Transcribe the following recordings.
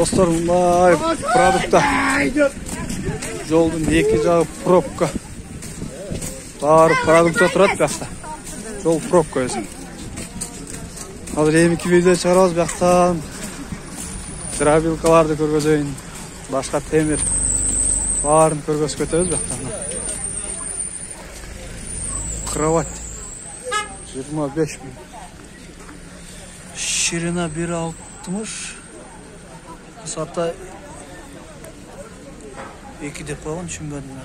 Dostlar, bunday продукта. Жолдун эки жагы пробка. Баары продукта турат бияқта. Жол пробка өзү. Азыр эмики видео чыгарабыз бияктан. Дробилкаларды көргөзөйүн. Башка темир баарын көргөзүп кетебиз бияктан. Кровать 25 000. Ширина 1.60. Высота 2 деп қойған, түшінбедім.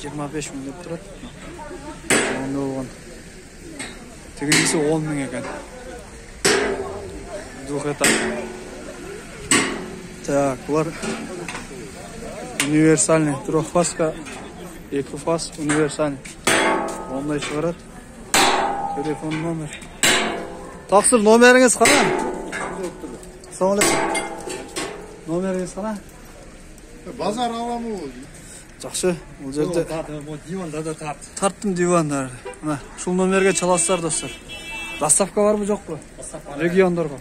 25 000 деп тұрады. Онда болған. Тегіндесі 10 000 екен. Двухэтажный. Так, бұлар универсальный. Трехфазка, екіфаз, универсальный. Ондай шығарады. Телефон номер. Тақсыр, номеріңіз қана? Ассалаумалейкум. Номеріңіз қана? Базар аламы ол. Жақсы, бұл жерде Диванда да тарт. тарттым дивандарды. Шул номерге çalasыздар, достар. Доставка бар мы, жоқ па? Региондарға.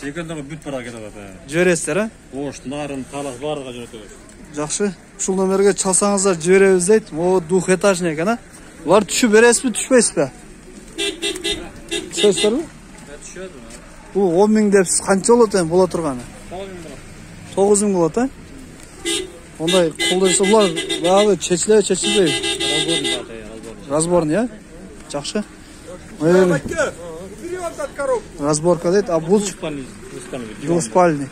Региондарға бүт бара кетеді. Жібересіздер, а? Ош, Нарын, Талас барлығы жөнөтөбүз. Жақсы. Шул номерге çalсаңыздар, жіберебіз дейді. О, двухэтажный екен, а? Бұлар түшіп бересіз бе, түшпейсіз бе? Түшесіздер бе? Түшеді. Бұл 10 000 деп қанша болады, бола тұрғаны? 9 000 болады, а? Ондай қолдайса бұлар бағы чечілбей. Разборный, а? Жақсы. Разборка дейді, а бұл двуспальный.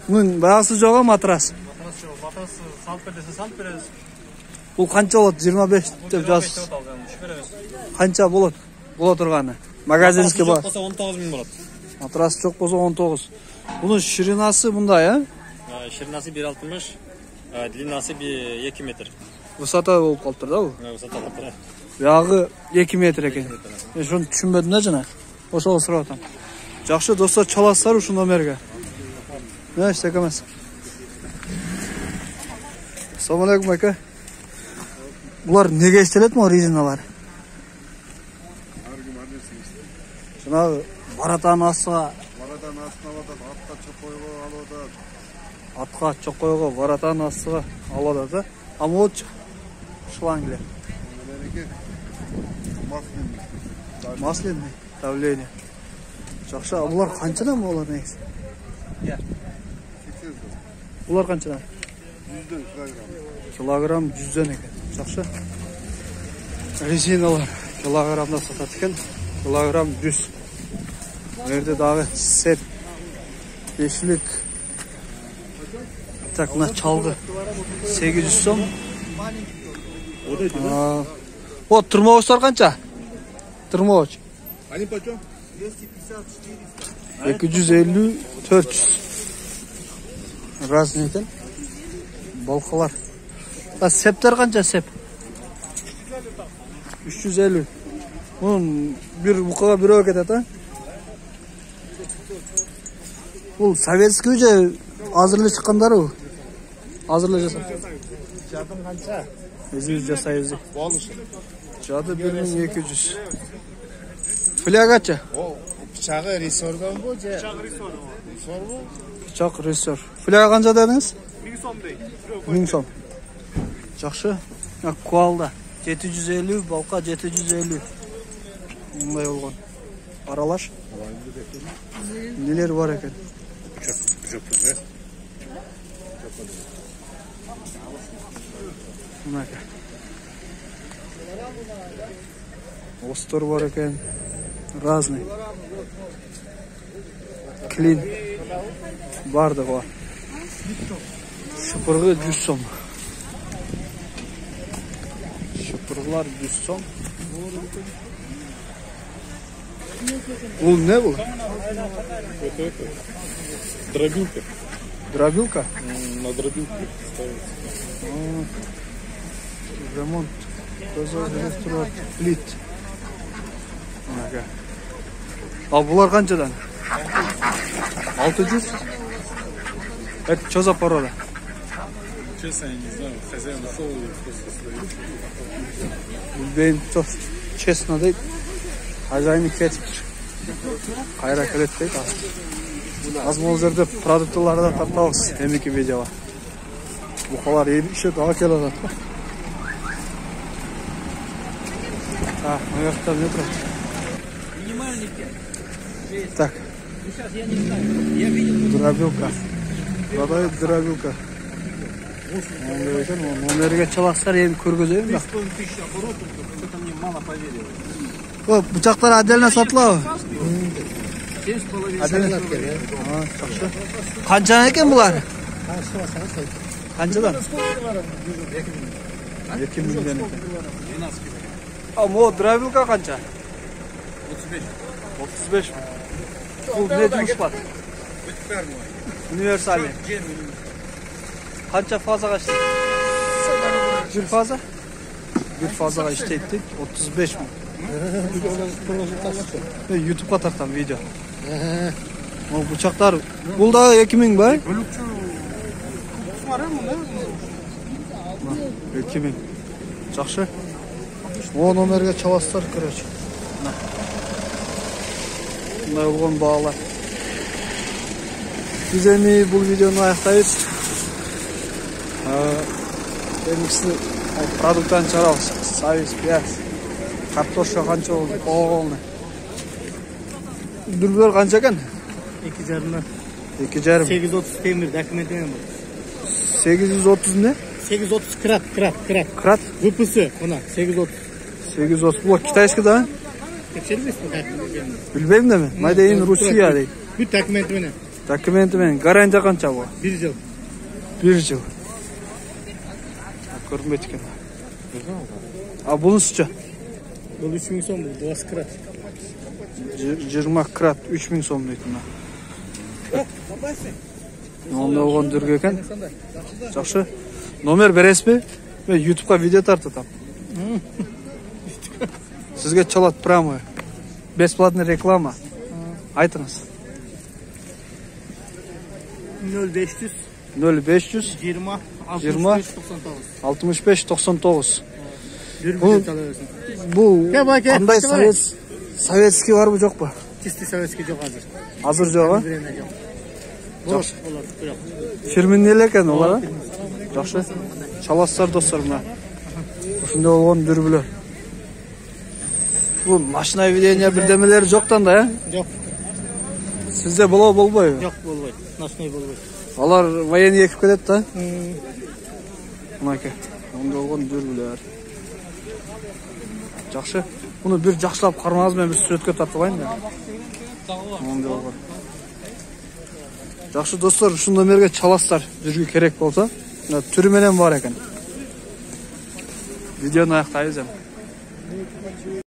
Бұның бағасы жоға матрас? Матрас салып бересіз. Бұл қанша болады? 25 деп жазсыз. Қанша болады? Бола тұрғаны? Магазинский бар. 19 000 болады. Матрасы жоқ болса 19. Бұның ширинасы бұндай, а? Ширинасы 1.60, длинасы 2 метр. Высота болып қалыптыр да бұл? Высота қалыптыр. Яғы 2 метр екен. Мен шоны түшінбедім да жана. Ошол сұрап атам. Жақшы, достар, çalасыздар ушул номерге. Ештеңе емес. Ассалаумалейкум, ака. Бұлар неге істеледі ме, резиналар? Жаңағы баратан астыға. Баратан астына алады, атқа чоқойға алады. Атқа чоқойға, баратан астыға алады да. А молчық шлангілер. Масляный давление. Жақшы, а бұлар қаншадан болар негізі? Бұлар қаншадан? 100 килограмм. Килограмм 100 екен. Жақшы. Резиналар килограммда сатады екен. Килограмм 100. Өрде дағы сет. Бешілік. Так, мына чалғы 800 сом. О, тұрмауыштар қанша? Тұрмауыш. Они почем? 250, 400. Разный екен. Балқалар. Септер қанша сеп? 350. Бұның бір бұқаға біреу кетеді, а? Бұл советский же азырлы шыққандары бұл. Азырлы жасап. Жадым қанша? Өзіңіз жасайыз. Болышы. Жады 1200. Флягача? О, пычағы ресордан бұл же? Пычағы ресор. Ресор бұл? Пычақ ресор. Фляга қанша дедіңіз? 1000 сом дейді. 1000 сом. Жақшы. Куалда 750, балқа 750. Мұндай болған. Аралаш. Нелер бар екен? Жоқ. Мұнака. Остор бар екен. Разный. Клин. Барды бар. Шыпырғы 100 сом. Шыпырғылар 100 сом. Бұл не бұл? Дробилка. Дробилка? На дробилке ставится. Ремонт. Плит. А бұлар қаншадан? 600? Это что за порода? Честно, я не знаю. Хозяин ушел и просто стоит. Bilbeyim çok честно değil. Hacayını ketip. Kayra kelet değil aslında. Az mı жерде продуктыларды да тартабыз эмики видеоға. Бұқалар ешек ала келеді. Так, наверхта не тұрады. Так. Дробилка. Продает дробилка. Номерге çalaklar elim көргөзөйүн да. 3000 оборотов, что-то мне мало поверило. О, бычактар отдельно сатылабы? 7,5. Канчадан экен булар? Канчадан? 2 миллион экен. А мо дробилка канча? 35 mi? Bu ne cümüş var? Universal. Kança fazla kaçtı? Bir fazla? Bir fazla kaçtı ettik. 35 mi? YouTube'a tartam video. O bıçaklar. Bu da 2000 bay. 2000. Жақсы. O номерге çalaslar короче. Bunday olған bağlar. Biz emeği bu videonu ayaktayız. Benimkisi продуктан çıkaralım. Sayız, piyaz. Kartoşka kança oldu. Oğulunu. Dürbüler kança eken? 2,5. 2,5. 830 temir dokumentim var. 830 ne? 830 krat. Krat? Выпусы buna 830. 830. Bu Kitayski da? Tekşerimiz mi? Bilmem de mi? Maydeyin Rusya değil. Bir dokumentim ne? Dokumentim garanti kança bu? 1 yıl. 1 yıl. Көрінбейді екен. А бұны сүтші? Бұл 3000 сом бұл 20 krat. 20 krat 3000 сом дейтін. Онда оған дүрге екен. Жақсы. Номер бересіз бе? Мен YouTube'ға видео тартатам. Сізге çalat прямо. Бесплатный реклама. Айтыңыз. 0500 0500 20 65 99. Bu қандай советский бар бұл жоқ па? Чистый советский жоқ азыр. Азыр жоқ, а? Бош олар. Фирменнелер екен олар, а? Жақсы. Çalастар достар мына. Ошында болған дүрбілер. Бұл машина видение бірдемелері жоқтан да, а? Жоқ. Сізде болау болбай? Жоқ болбай. Машина болбай. Алар военный екіп кетеді да? Мұнайке. Онда болған дүрбілер. Жақсы. Бұны бір жақшылап қармаңыз мен бір суретке тартылайын да. Онда болған. Жақсы достар, ұшын номерге çalастар жүрге керек болса, түрменен бар екен. Видеоны аяқтайыз.